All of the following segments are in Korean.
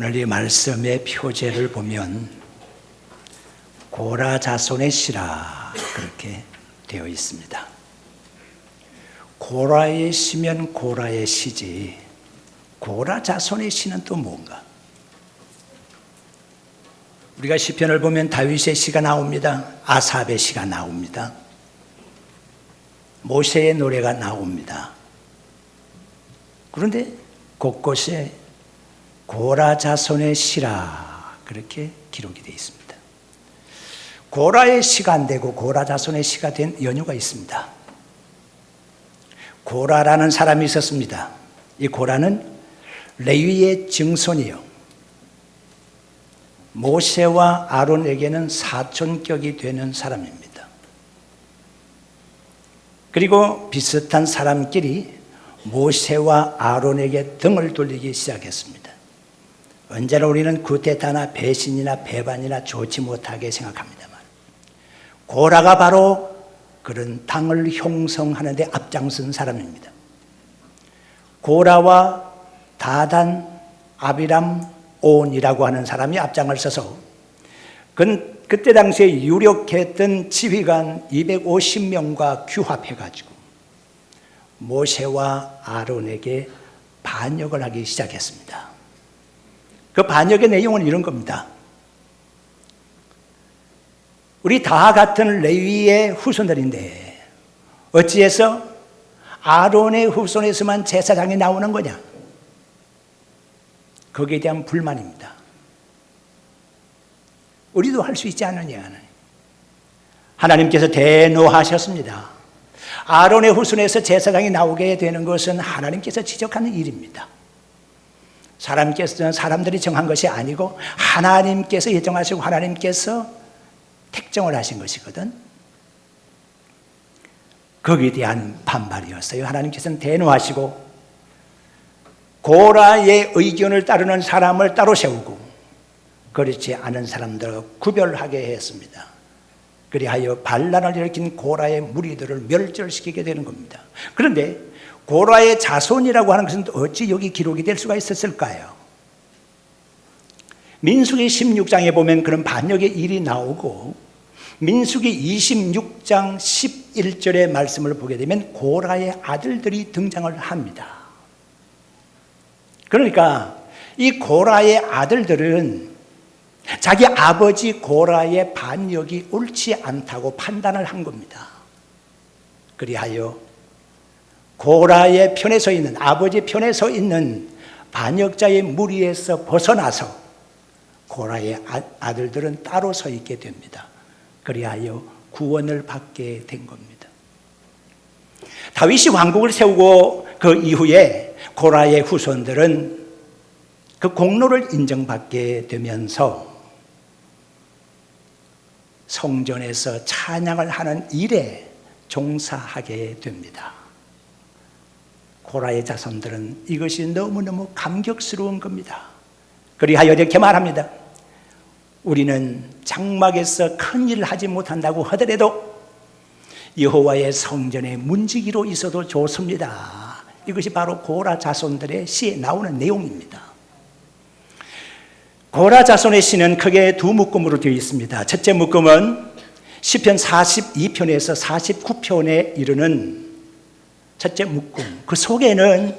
오늘 이 말씀의 표제를 보면 고라 자손의 시라 그렇게 되어 있습니다. 고라의 시면 고라의 시지 고라 자손의 시는 또 뭔가? 우리가 시편을 보면 다윗의 시가 나옵니다. 아삽의 시가 나옵니다. 모세의 노래가 나옵니다. 그런데 곳곳에 고라 자손의 시라 그렇게 기록이 되어 있습니다. 고라의 시가 안 되고 고라 자손의 시가 된 연유가 있습니다. 고라라는 사람이 있었습니다. 이 고라는 레위의 증손이요, 모세와 아론에게는 사촌격이 되는 사람입니다. 그리고 비슷한 사람끼리 모세와 아론에게 등을 돌리기 시작했습니다. 언제나 우리는 구태타나 배신이나 배반이나 좋지 못하게 생각합니다만 고라가 바로 그런 당을 형성하는 데 앞장선 사람입니다. 고라와 다단, 아비람, 온이라고 하는 사람이 앞장을 서서 그때 당시에 유력했던 지휘관 250명과 규합해가지고 모세와 아론에게 반역을 하기 시작했습니다. 그 반역의 내용은 이런 겁니다. 우리 다 같은 레위의 후손들인데 어찌해서 아론의 후손에서만 제사장이 나오는 거냐? 거기에 대한 불만입니다. 우리도 할 수 있지 않느냐? 하나님께서 대노하셨습니다. 아론의 후손에서 제사장이 나오게 되는 것은 하나님께서 지적하는 일입니다. 사람들이 정한 것이 아니고 하나님께서 예정하시고 하나님께서 택정을 하신 것이거든. 거기에 대한 반발이었어요. 하나님께서는 대노하시고 고라의 의견을 따르는 사람을 따로 세우고 그렇지 않은 사람들을 구별하게 했습니다. 그리하여 반란을 일으킨 고라의 무리들을 멸절시키게 되는 겁니다. 그런데 고라의 자손이라고 하는 것은 어찌 여기 기록이 될 수가 있었을까요? 민수기 16장에 보면 그런 반역의 일이 나오고 민수기 26장 11절의 말씀을 보게 되면 고라의 아들들이 등장을 합니다. 그러니까 이 고라의 아들들은 자기 아버지 고라의 반역이 옳지 않다고 판단을 한 겁니다. 그리하여 고라의 편에 서 있는, 아버지 편에 서 있는 반역자의 무리에서 벗어나서 고라의 아들들은 따로 서 있게 됩니다. 그리하여 구원을 받게 된 겁니다. 다윗이 왕국을 세우고 그 이후에 고라의 후손들은 그 공로를 인정받게 되면서 성전에서 찬양을 하는 일에 종사하게 됩니다. 고라의 자손들은 이것이 너무너무 감격스러운 겁니다. 그리하여 이렇게 말합니다. 우리는 장막에서 큰 일을 하지 못한다고 하더라도 여호와의 성전에 문지기로 있어도 좋습니다. 이것이 바로 고라 자손들의 시에 나오는 내용입니다. 고라 자손의 시는 크게 두 묶음으로 되어 있습니다. 첫째 묶음은 시편 42편에서 49편에 이르는 첫째 묶음, 그 속에는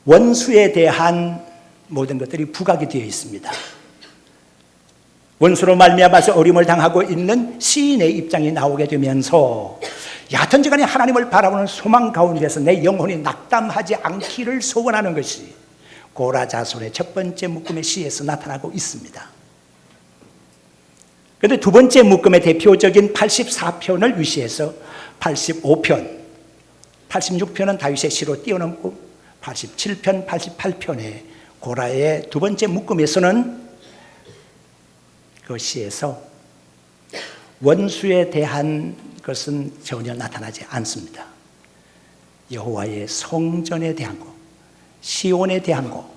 원수에 대한 모든 것들이 부각이 되어 있습니다. 원수로 말미암아서 어림을 당하고 있는 시인의 입장이 나오게 되면서 야든지간에 하나님을 바라보는 소망 가운데서 내 영혼이 낙담하지 않기를 소원하는 것이 고라 자손의 첫 번째 묶음의 시에서 나타나고 있습니다. 그런데 두 번째 묶음의 대표적인 84편을 위시해서 85편, 86편은 다윗의 시로 뛰어넘고 87편, 88편의 고라의 두 번째 묶음에서는 그 시에서 원수에 대한 것은 전혀 나타나지 않습니다. 여호와의 성전에 대한 것, 시온에 대한 것,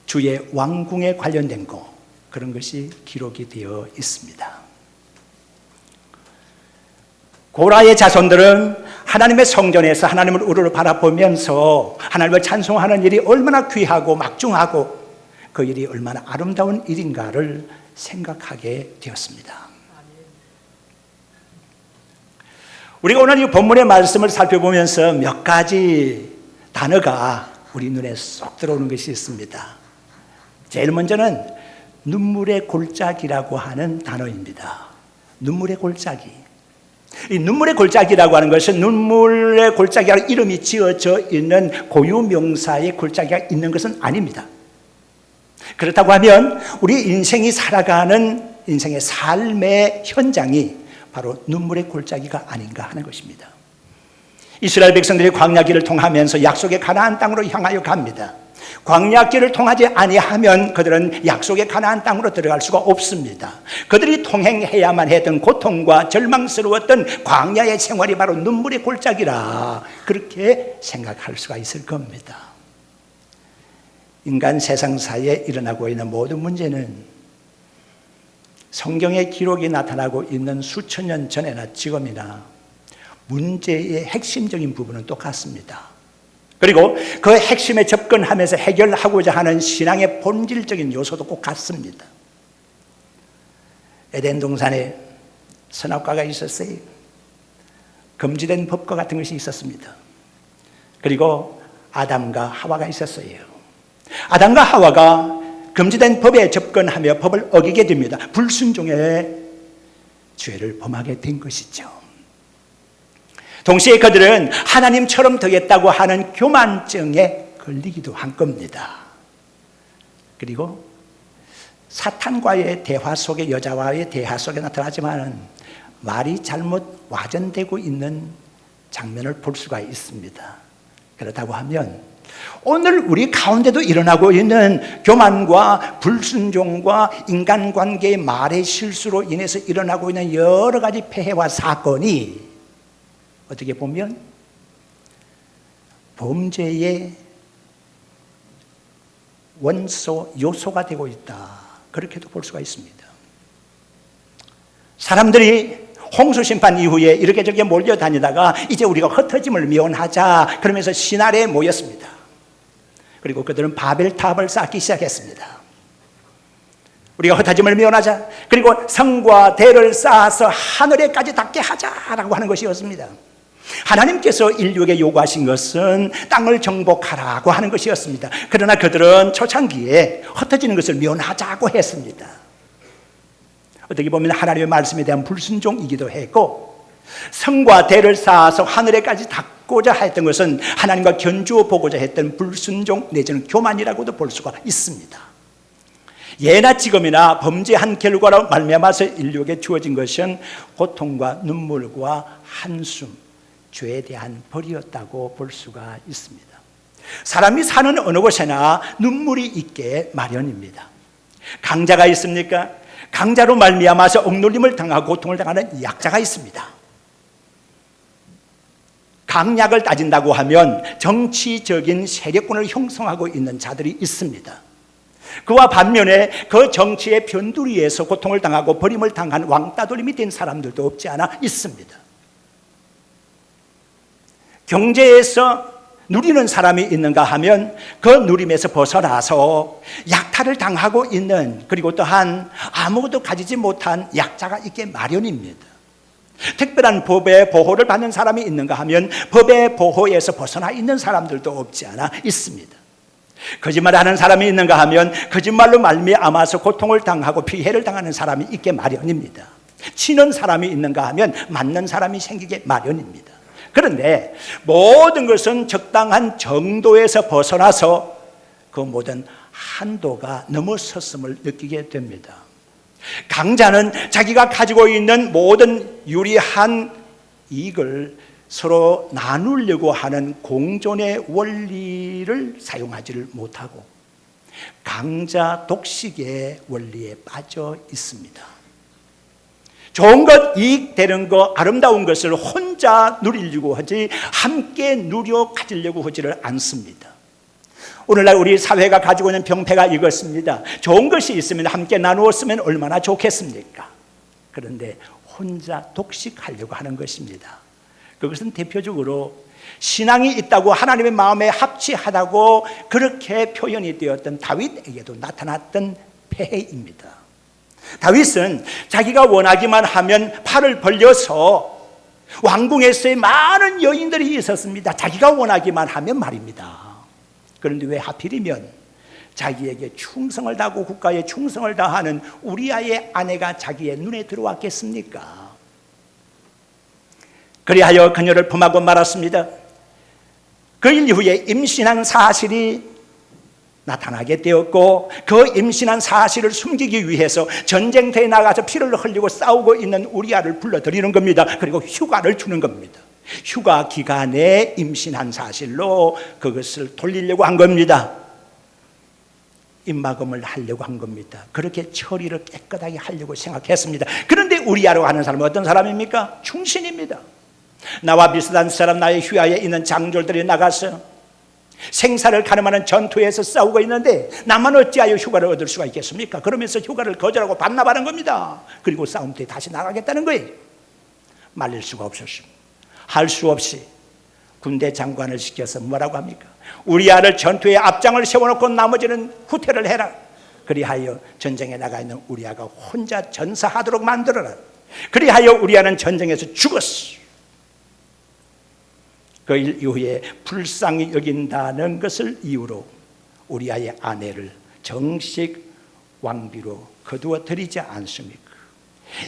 주의 왕궁에 관련된 것, 그런 것이 기록이 되어 있습니다. 고라의 자손들은 하나님의 성전에서 하나님을 우러러 바라보면서 하나님을 찬송하는 일이 얼마나 귀하고 막중하고 그 일이 얼마나 아름다운 일인가를 생각하게 되었습니다. 우리가 오늘 이 본문의 말씀을 살펴보면서 몇 가지 단어가 우리 눈에 쏙 들어오는 것이 있습니다. 제일 먼저는 눈물의 골짜기라고 하는 단어입니다. 눈물의 골짜기. 이 눈물의 골짜기라고 하는 것은 눈물의 골짜기라는 이름이 지어져 있는 고유명사의 골짜기가 있는 것은 아닙니다. 그렇다고 하면 우리 인생이 살아가는 인생의 삶의 현장이 바로 눈물의 골짜기가 아닌가 하는 것입니다. 이스라엘 백성들이 광야길을 통하면서 약속의 가나안 땅으로 향하여 갑니다. 광야길을 통하지 아니하면 그들은 약속의 가나안 땅으로 들어갈 수가 없습니다. 그들이 통행해야만 했던 고통과 절망스러웠던 광야의 생활이 바로 눈물의 골짜기라 그렇게 생각할 수가 있을 겁니다. 인간 세상사에 일어나고 있는 모든 문제는 성경의 기록이 나타나고 있는 수천 년 전이나 지금이나 문제의 핵심적인 부분은 똑같습니다. 그리고 그 핵심에 접근하면서 해결하고자 하는 신앙의 본질적인 요소도 꼭 같습니다. 에덴 동산에 선악과가 있었어요. 금지된 법과 같은 것이 있었습니다. 그리고 아담과 하와가 있었어요. 아담과 하와가 금지된 법에 접근하며 법을 어기게 됩니다. 불순종의 죄를 범하게 된 것이죠. 동시에 그들은 하나님처럼 되겠다고 하는 교만증에 걸리기도 한 겁니다. 그리고 사탄과의 대화 속에, 여자와의 대화 속에 나타나지만 말이 잘못 와전되고 있는 장면을 볼 수가 있습니다. 그렇다고 하면 오늘 우리 가운데도 일어나고 있는 교만과 불순종과 인간관계의 말의 실수로 인해서 일어나고 있는 여러 가지 폐해와 사건이 어떻게 보면 범죄의 원소, 요소가 되고 있다. 그렇게도 볼 수가 있습니다. 사람들이 홍수 심판 이후에 이렇게 저렇게 몰려다니다가 이제 우리가 흩어짐을 미원하자 그러면서 신하에 모였습니다. 그리고 그들은 바벨탑을 쌓기 시작했습니다. 우리가 흩어짐을 미원하자. 그리고 성과 대를 쌓아서 하늘에까지 닿게 하자라고 하는 것이었습니다. 하나님께서 인류에게 요구하신 것은 땅을 정복하라고 하는 것이었습니다. 그러나 그들은 초창기에 흩어지는 것을 미원하자고 했습니다. 어떻게 보면 하나님의 말씀에 대한 불순종이기도 했고, 성과 대를 쌓아서 하늘에까지 닿고자 했던 것은 하나님과 견주어 보고자 했던 불순종 내지는 교만이라고도 볼 수가 있습니다. 예나 지금이나 범죄한 결과로 말미암아서 인류에게 주어진 것은 고통과 눈물과 한숨, 죄에 대한 벌이었다고 볼 수가 있습니다. 사람이 사는 어느 곳에나 눈물이 있게 마련입니다. 강자가 있습니까? 강자로 말미암아서 억눌림을 당하고 고통을 당하는 약자가 있습니다. 강약을 따진다고 하면 정치적인 세력권을 형성하고 있는 자들이 있습니다. 그와 반면에 그 정치의 변두리에서 고통을 당하고 버림을 당한 왕따돌림이 된 사람들도 없지 않아 있습니다. 경제에서 누리는 사람이 있는가 하면 그 누림에서 벗어나서 약탈을 당하고 있는, 그리고 또한 아무것도 가지지 못한 약자가 있게 마련입니다. 특별한 법의 보호를 받는 사람이 있는가 하면 법의 보호에서 벗어나 있는 사람들도 없지 않아 있습니다. 거짓말하는 사람이 있는가 하면 거짓말로 말미암아서 고통을 당하고 피해를 당하는 사람이 있게 마련입니다. 치는 사람이 있는가 하면 맞는 사람이 생기게 마련입니다. 그런데 모든 것은 적당한 정도에서 벗어나서 그 모든 한도가 넘어섰음을 느끼게 됩니다. 강자는 자기가 가지고 있는 모든 유리한 이익을 서로 나누려고 하는 공존의 원리를 사용하지를 못하고 강자 독식의 원리에 빠져 있습니다. 좋은 것, 이익되는 것, 아름다운 것을 혼자 누리려고 하지 함께 누려 가지려고 하지를 않습니다. 오늘날 우리 사회가 가지고 있는 병폐가 이것입니다. 좋은 것이 있으면 함께 나누었으면 얼마나 좋겠습니까? 그런데 혼자 독식하려고 하는 것입니다. 그것은 대표적으로 신앙이 있다고 하나님의 마음에 합치하다고 그렇게 표현이 되었던 다윗에게도 나타났던 폐해입니다. 다윗은 자기가 원하기만 하면 팔을 벌려서 왕궁에서의 많은 여인들이 있었습니다. 자기가 원하기만 하면 말입니다. 그런데 왜 하필이면 자기에게 충성을 다하고 국가에 충성을 다하는 우리아의 아내가 자기의 눈에 들어왔겠습니까? 그리하여 그녀를 범하고 말았습니다. 그 일 이후에 임신한 사실이 나타나게 되었고, 그 임신한 사실을 숨기기 위해서 전쟁터에 나가서 피를 흘리고 싸우고 있는 우리아를 불러들이는 겁니다. 그리고 휴가를 주는 겁니다. 휴가 기간에 임신한 사실로 그것을 돌리려고 한 겁니다. 입막음을 하려고 한 겁니다. 그렇게 처리를 깨끗하게 하려고 생각했습니다. 그런데 우리아라고 하는 사람은 어떤 사람입니까? 충신입니다. 나와 비슷한 사람, 나의 휘하에 있는 장졸들이 나가서 생사를 가늠하는 전투에서 싸우고 있는데 나만 어찌하여 휴가를 얻을 수가 있겠습니까? 그러면서 휴가를 거절하고 반납하는 겁니다. 그리고 싸움터에 다시 나가겠다는 거예요. 말릴 수가 없었습니다. 할 수 없이 군대 장관을 시켜서 뭐라고 합니까? 우리아를 전투에 앞장을 세워놓고 나머지는 후퇴를 해라. 그리하여 전쟁에 나가 있는 우리아가 혼자 전사하도록 만들어라. 그리하여 우리아는 전쟁에서 죽었어. 그 일 이후에 불쌍히 여긴다는 것을 이유로 우리아의 아내를 정식 왕비로 거두어 들이지 않습니까?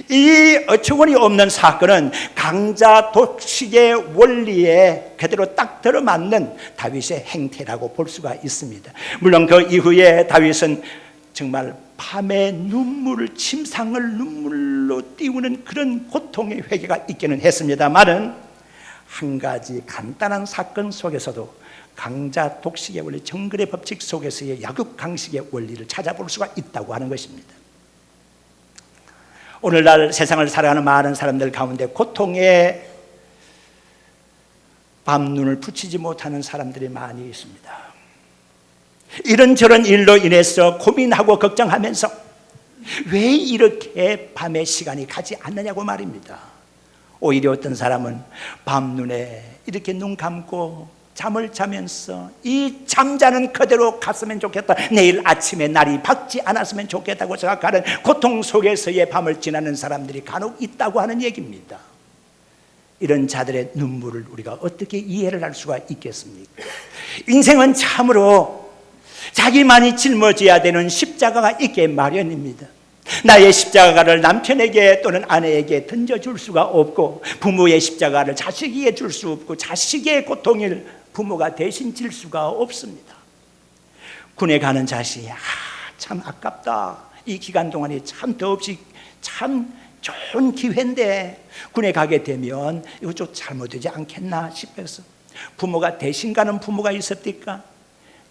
이 어처구니 없는 사건은 강자 독식의 원리에 그대로 딱 들어맞는 다윗의 행태라고 볼 수가 있습니다. 물론 그 이후에 다윗은 정말 밤에 눈물을, 침상을 눈물로 띄우는 그런 고통의 회개가 있기는 했습니다만은 한 가지 간단한 사건 속에서도 강자 독식의 원리, 정글의 법칙 속에서의 약육강식의 원리를 찾아볼 수가 있다고 하는 것입니다. 오늘날 세상을 살아가는 많은 사람들 가운데 고통에 밤눈을 붙이지 못하는 사람들이 많이 있습니다. 이런저런 일로 인해서 고민하고 걱정하면서 왜 이렇게 밤에 시간이 가지 않느냐고 말입니다. 오히려 어떤 사람은 밤눈에 이렇게 눈 감고 잠을 자면서 이 잠자는 그대로 갔으면 좋겠다, 내일 아침에 날이 밝지 않았으면 좋겠다고 생각하는 고통 속에서의 밤을 지나는 사람들이 간혹 있다고 하는 얘기입니다. 이런 자들의 눈물을 우리가 어떻게 이해를 할 수가 있겠습니까? 인생은 참으로 자기만이 짊어져야 되는 십자가가 있게 마련입니다. 나의 십자가를 남편에게 또는 아내에게 던져줄 수가 없고, 부모의 십자가를 자식에게 줄 수 없고, 자식의 고통을 부모가 대신 질 수가 없습니다. 군에 가는 자식이 참 아깝다, 이 기간 동안에 참 더없이 참 좋은 기회인데 군에 가게 되면 이거 좀 잘못되지 않겠나 싶어서 부모가 대신 가는 부모가 있습니까?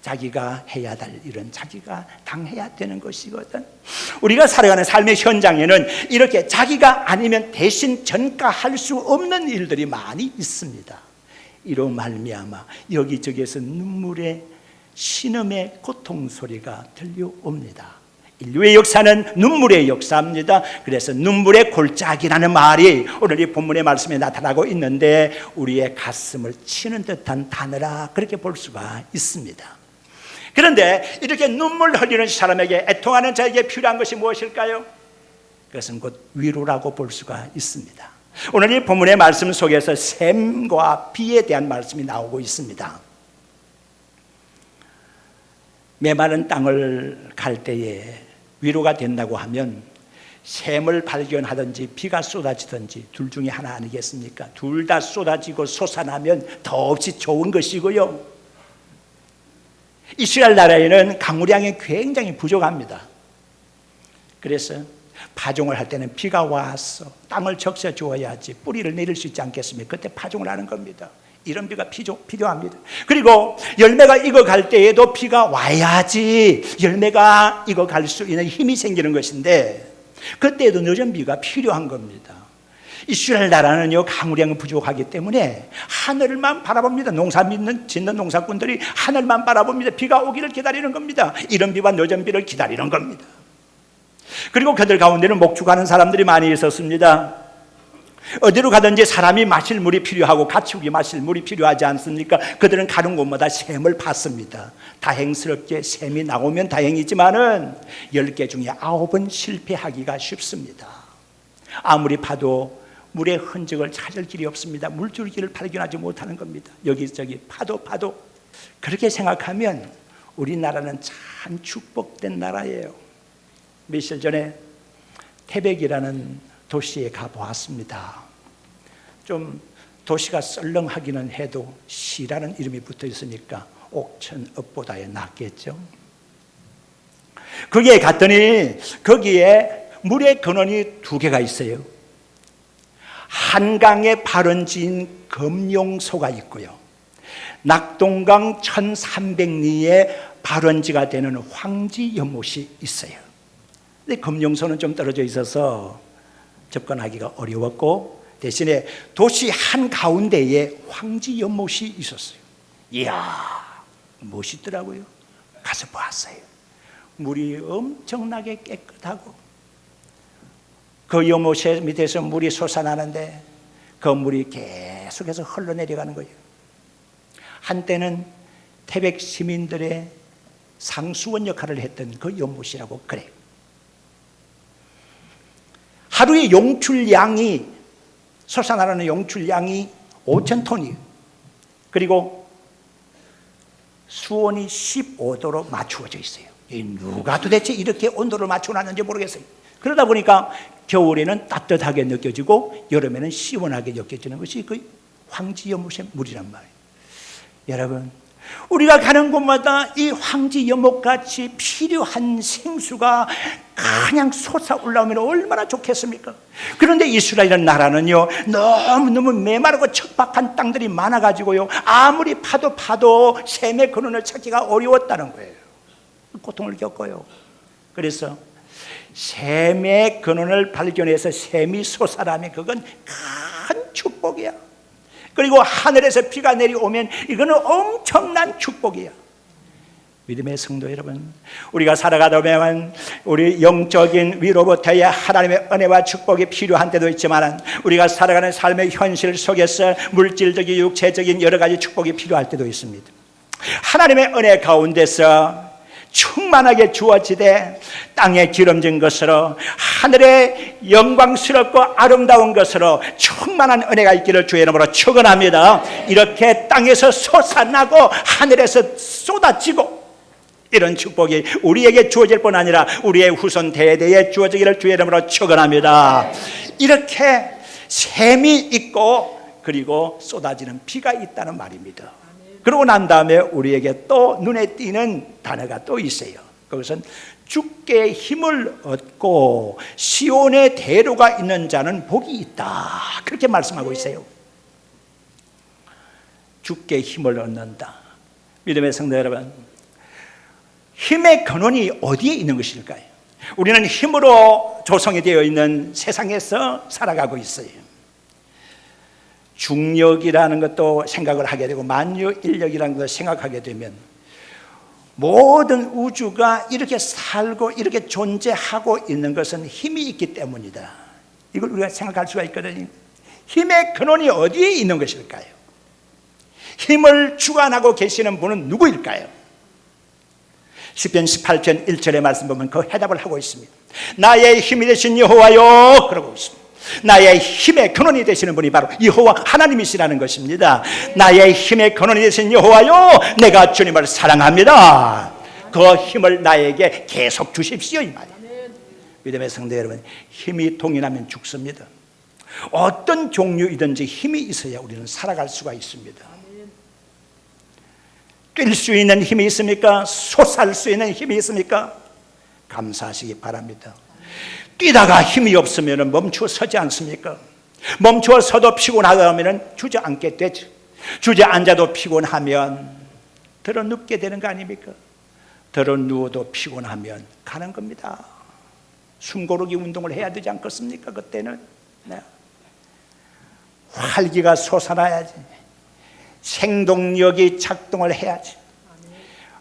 자기가 해야 될 일은 자기가 당해야 되는 것이거든. 우리가 살아가는 삶의 현장에는 이렇게 자기가 아니면 대신 전가할 수 없는 일들이 많이 있습니다. 이로 말미암아 여기저기에서 눈물의 신음의 고통 소리가 들려옵니다. 인류의 역사는 눈물의 역사입니다. 그래서 눈물의 골짜기라는 말이 오늘 이 본문의 말씀에 나타나고 있는데 우리의 가슴을 치는 듯한 단어라, 그렇게 볼 수가 있습니다. 그런데 이렇게 눈물 흘리는 사람에게, 애통하는 자에게 필요한 것이 무엇일까요? 그것은 곧 위로라고 볼 수가 있습니다. 오늘 이 본문의 말씀 속에서 샘과 비에 대한 말씀이 나오고 있습니다. 메마른 땅을 갈 때에 위로가 된다고 하면 샘을 발견하든지 비가 쏟아지든지 둘 중에 하나 아니겠습니까? 둘 다 쏟아지고 솟아나면 더없이 좋은 것이고요, 이스라엘 나라에는 강우량이 굉장히 부족합니다. 그래서 파종을 할 때는 비가 와서 땅을 적셔 주어야지 뿌리를 내릴 수 있지 않겠습니까? 그때 파종을 하는 겁니다. 이런 비가 필요합니다. 그리고 열매가 익어갈 때에도 비가 와야지 열매가 익어갈 수 있는 힘이 생기는 것인데 그때도 늦은 비가 필요한 겁니다. 이스라엘 나라는요, 강우량이 부족하기 때문에 하늘만 바라봅니다. 농사 짓는 농사꾼들이 하늘만 바라봅니다. 비가 오기를 기다리는 겁니다. 이른 비와 늦은 비를 기다리는 겁니다. 그리고 그들 가운데는 목축하는 사람들이 많이 있었습니다. 어디로 가든지 사람이 마실 물이 필요하고 가축이 마실 물이 필요하지 않습니까? 그들은 가는 곳마다 샘을 팠습니다. 다행스럽게 샘이 나오면 다행이지만은 10개 중에 9은 실패하기가 쉽습니다. 아무리 파도 물의 흔적을 찾을 길이 없습니다. 물줄기를 발견하지 못하는 겁니다. 여기저기 파도 그렇게 생각하면 우리나라는 참 축복된 나라예요. 며칠 전에 태백이라는 도시에 가보았습니다. 좀 도시가 썰렁하기는 해도 시라는 이름이 붙어 있으니까 옥천읍보다야 낫겠죠. 거기에 갔더니 거기에 물의 근원이 2개가 있어요. 한강에 발원지인 금용소가 있고요, 낙동강 1300리에 발원지가 되는 황지연못이 있어요. 근데 금용소는 좀 떨어져 있어서 접근하기가 어려웠고, 대신에 도시 한가운데에 황지연못이 있었어요. 이야, 멋있더라고요. 가서 보았어요. 물이 엄청나게 깨끗하고 그 연못 밑에서 물이 솟아나는데 그 물이 계속해서 흘러내려가는 거예요. 한때는 태백 시민들의 상수원 역할을 했던 그 연못이라고 그래요. 하루에 용출량이, 솟아나는 용출량이 5,000톤이에요. 그리고 수온이 15도로 맞추어져 있어요. 누가 도대체 이렇게 온도를 맞춰놨는지 모르겠어요. 그러다 보니까 겨울에는 따뜻하게 느껴지고 여름에는 시원하게 느껴지는 것이 그 황지연못의 물이란 말이에요. 여러분, 우리가 가는 곳마다 이 황지연못같이 필요한 생수가 그냥 솟아올라오면 얼마나 좋겠습니까? 그런데 이스라엘 나라는요, 너무너무 메마르고 척박한 땅들이 많아가지고요, 아무리 파도 샘의 근원을 찾기가 어려웠다는 거예요. 고통을 겪어요. 그래서 샘의 근원을 발견해서 샘이 솟아나면 그건 큰 축복이야. 그리고 하늘에서 비가 내려오면 이거는 엄청난 축복이야. 믿음의 성도 여러분, 우리가 살아가다 보면 우리 영적인 위로부터의 하나님의 은혜와 축복이 필요한 때도 있지만, 우리가 살아가는 삶의 현실 속에서 물질적인 육체적인 여러 가지 축복이 필요할 때도 있습니다. 하나님의 은혜 가운데서 충만하게 주어지되 땅에 기름진 것으로 하늘의 영광스럽고 아름다운 것으로 충만한 은혜가 있기를 주의 이름으로 축원합니다. 이렇게 땅에서 솟아나고 하늘에서 쏟아지고 이런 축복이 우리에게 주어질 뿐 아니라 우리의 후손 대대에 주어지기를 주의 이름으로 축원합니다. 이렇게 샘이 있고 그리고 쏟아지는 비가 있다는 말입니다. 그러고 난 다음에 우리에게 또 눈에 띄는 단어가 또 있어요. 그것은 주께 힘을 얻고 시온의 대로가 있는 자는 복이 있다, 그렇게 말씀하고 있어요. 주께 힘을 얻는다. 믿음의 성도 여러분, 힘의 근원이 어디에 있는 것일까요? 우리는 힘으로 조성이 되어 있는 세상에서 살아가고 있어요. 중력이라는 것도 생각을 하게 되고 만유인력이라는 것도 생각하게 되면 모든 우주가 이렇게 살고 이렇게 존재하고 있는 것은 힘이 있기 때문이다. 이걸 우리가 생각할 수가 있거든요. 힘의 근원이 어디에 있는 것일까요? 힘을 주관하고 계시는 분은 누구일까요? 시편 18편 1절의 말씀 보면 그 해답을 하고 있습니다. 나의 힘이 되신 여호와여, 그러고 있습니다. 나의 힘의 근원이 되시는 분이 바로 여호와 하나님이시라는 것입니다. 나의 힘의 근원이 되신 여호와요, 내가 주님을 사랑합니다. 그 힘을 나에게 계속 주십시오, 이 말이에요. 믿음의 성도 여러분, 힘이 동일하면 죽습니다. 어떤 종류이든지 힘이 있어야 우리는 살아갈 수가 있습니다. 뛸 수 있는 힘이 있습니까? 솟을 수 있는 힘이 있습니까? 감사하시기 바랍니다. 뛰다가 힘이 없으면 멈추어 서지 않습니까? 멈추어 서도 피곤하다면 주저앉게 되죠. 주저앉아도 피곤하면 들어 눕게 되는 거 아닙니까? 들어 누워도 피곤하면 가는 겁니다. 숨고르기 운동을 해야 되지 않겠습니까? 그때는 활기가 솟아나야지, 생동력이 작동을 해야지,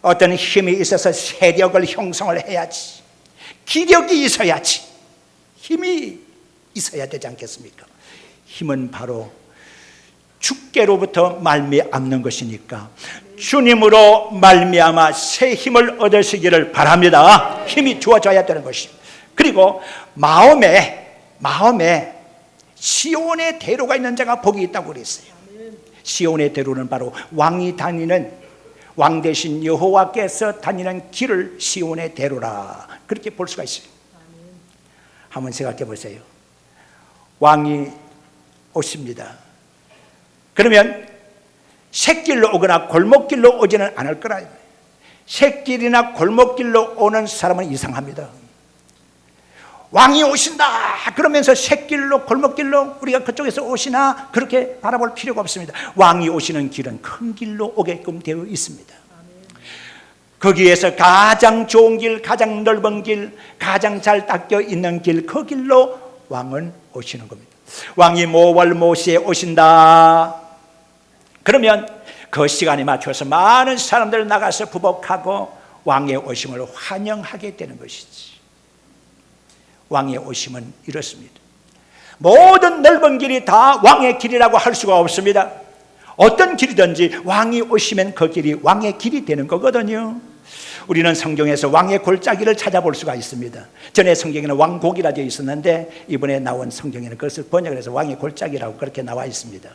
어떤 힘이 있어서 세력을 형성을 해야지, 기력이 있어야지, 힘이 있어야 되지 않겠습니까? 힘은 바로 주께로부터 말미암는 것이니까 주님으로 말미암아 새 힘을 얻으시기를 바랍니다. 힘이 주어져야 되는 것입니다. 그리고 마음에 시온의 대로가 있는 자가 복이 있다고 그랬어요. 시온의 대로는 바로 왕이 다니는, 왕 대신 여호와께서 다니는 길을 시온의 대로라, 그렇게 볼 수가 있어요. 한번 생각해 보세요. 왕이 오십니다. 그러면 샛길로 오거나 골목길로 오지는 않을 거라. 샛길이나 골목길로 오는 사람은 이상합니다. 왕이 오신다 그러면서 샛길로 골목길로 우리가 그쪽에서 오시나 그렇게 바라볼 필요가 없습니다. 왕이 오시는 길은 큰 길로 오게끔 되어 있습니다. 거기에서 가장 좋은 길, 가장 넓은 길, 가장 잘 닦여 있는 길, 그 길로 왕은 오시는 겁니다. 왕이 모월모시에 오신다 그러면 그 시간에 맞춰서 많은 사람들 나가서 부복하고 왕의 오심을 환영하게 되는 것이지. 왕의 오심은 이렇습니다. 모든 넓은 길이 다 왕의 길이라고 할 수가 없습니다. 어떤 길이든지 왕이 오시면 그 길이 왕의 길이 되는 거거든요. 우리는 성경에서 왕의 골짜기를 찾아볼 수가 있습니다. 전에 성경에는 왕곡이라 되어 있었는데 이번에 나온 성경에는 그것을 번역을 해서 왕의 골짜기라고 그렇게 나와 있습니다.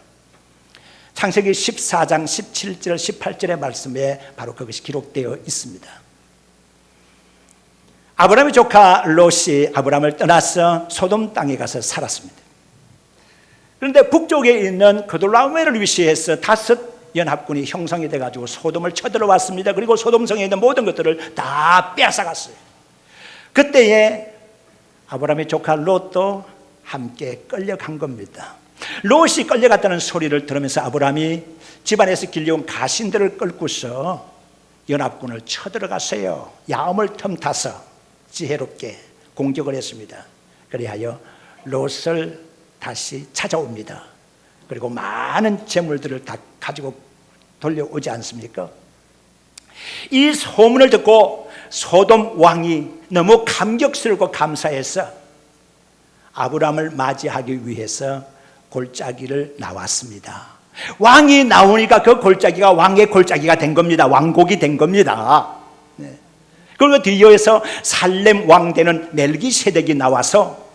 창세기 14장 17절 18절의 말씀에 바로 그것이 기록되어 있습니다. 아브라함의 조카 롯이 아브라함을 떠나서 소돔 땅에 가서 살았습니다. 그런데 북쪽에 있는 그돌라오메를 위시해서 5 연합군이 형성이 돼가지고 소돔을 쳐들어왔습니다. 그리고 소돔성에 있는 모든 것들을 다 빼앗아갔어요. 그때에 아브라함의 조카 롯도 함께 끌려간 겁니다. 롯이 끌려갔다는 소리를 들으면서 아브라함이 집안에서 길려온 가신들을 끌고서 연합군을 쳐들어갔어요. 야음을 틈타서 지혜롭게 공격을 했습니다. 그리하여 롯을 다시 찾아옵니다. 그리고 많은 재물들을 다 가지고 돌려오지 않습니까? 이 소문을 듣고 소돔 왕이 너무 감격스럽고 감사해서 아브라함을 맞이하기 위해서 골짜기를 나왔습니다. 왕이 나오니까 그 골짜기가 왕의 골짜기가 된 겁니다. 왕곡이 된 겁니다. 네. 그리고 뒤에서 살렘 왕되는 멜기세덱이 나와서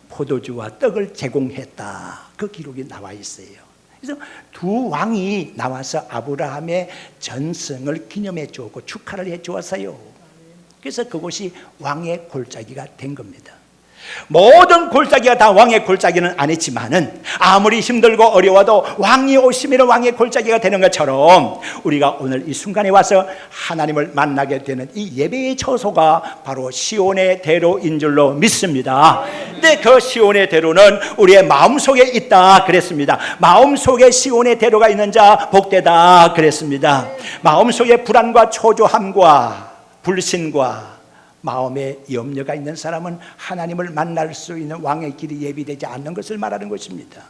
포도주와 떡을 제공했다. 그 기록이 나와 있어요. 그래서 두 왕이 나와서 아브라함의 전승을 기념해 주었고 축하를 해 주었어요. 그래서 그곳이 왕의 골짜기가 된 겁니다. 모든 골짜기가 다 왕의 골짜기는 아니지만은 아무리 힘들고 어려워도 왕이 오시면 왕의 골짜기가 되는 것처럼 우리가 오늘 이 순간에 와서 하나님을 만나게 되는 이 예배의 처소가 바로 시온의 대로인 줄로 믿습니다. 근데 그 시온의 대로는 우리의 마음속에 있다 그랬습니다. 마음속에 시온의 대로가 있는 자 복되다 그랬습니다. 마음속에 불안과 초조함과 불신과 마음에 염려가 있는 사람은 하나님을 만날 수 있는 왕의 길이 예비되지 않는 것을 말하는 것입니다.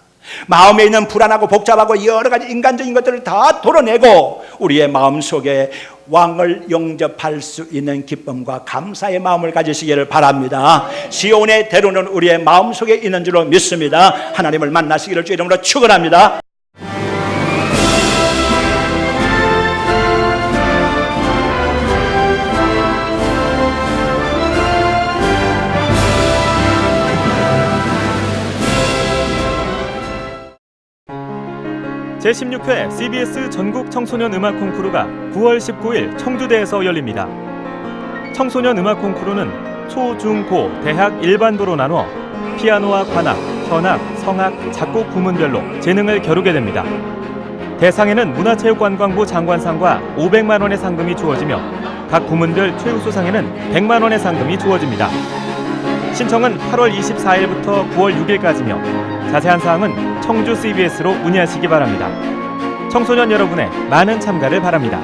마음에 있는 불안하고 복잡하고 여러 가지 인간적인 것들을 다 털어내고 우리의 마음속에 왕을 영접할 수 있는 기쁨과 감사의 마음을 가지시기를 바랍니다. 시온의 대로는 우리의 마음속에 있는 줄로 믿습니다. 하나님을 만나시기를 주 이름으로 축원합니다. 제16회 CBS 전국 청소년 음악 콩쿠르가 9월 19일 청주대에서 열립니다. 청소년 음악 콩쿠르는 초, 중, 고, 대학 일반부로 나눠 피아노와 관악, 현악, 성악, 작곡 부문별로 재능을 겨루게 됩니다. 대상에는 문화체육관광부 장관상과 500만 원의 상금이 주어지며 각 부문별 최우수상에는 100만 원의 상금이 주어집니다. 신청은 8월 24일부터 9월 6일까지며 자세한 사항은 청주 CBS로 문의하시기 바랍니다. 청소년 여러분의 많은 참가를 바랍니다.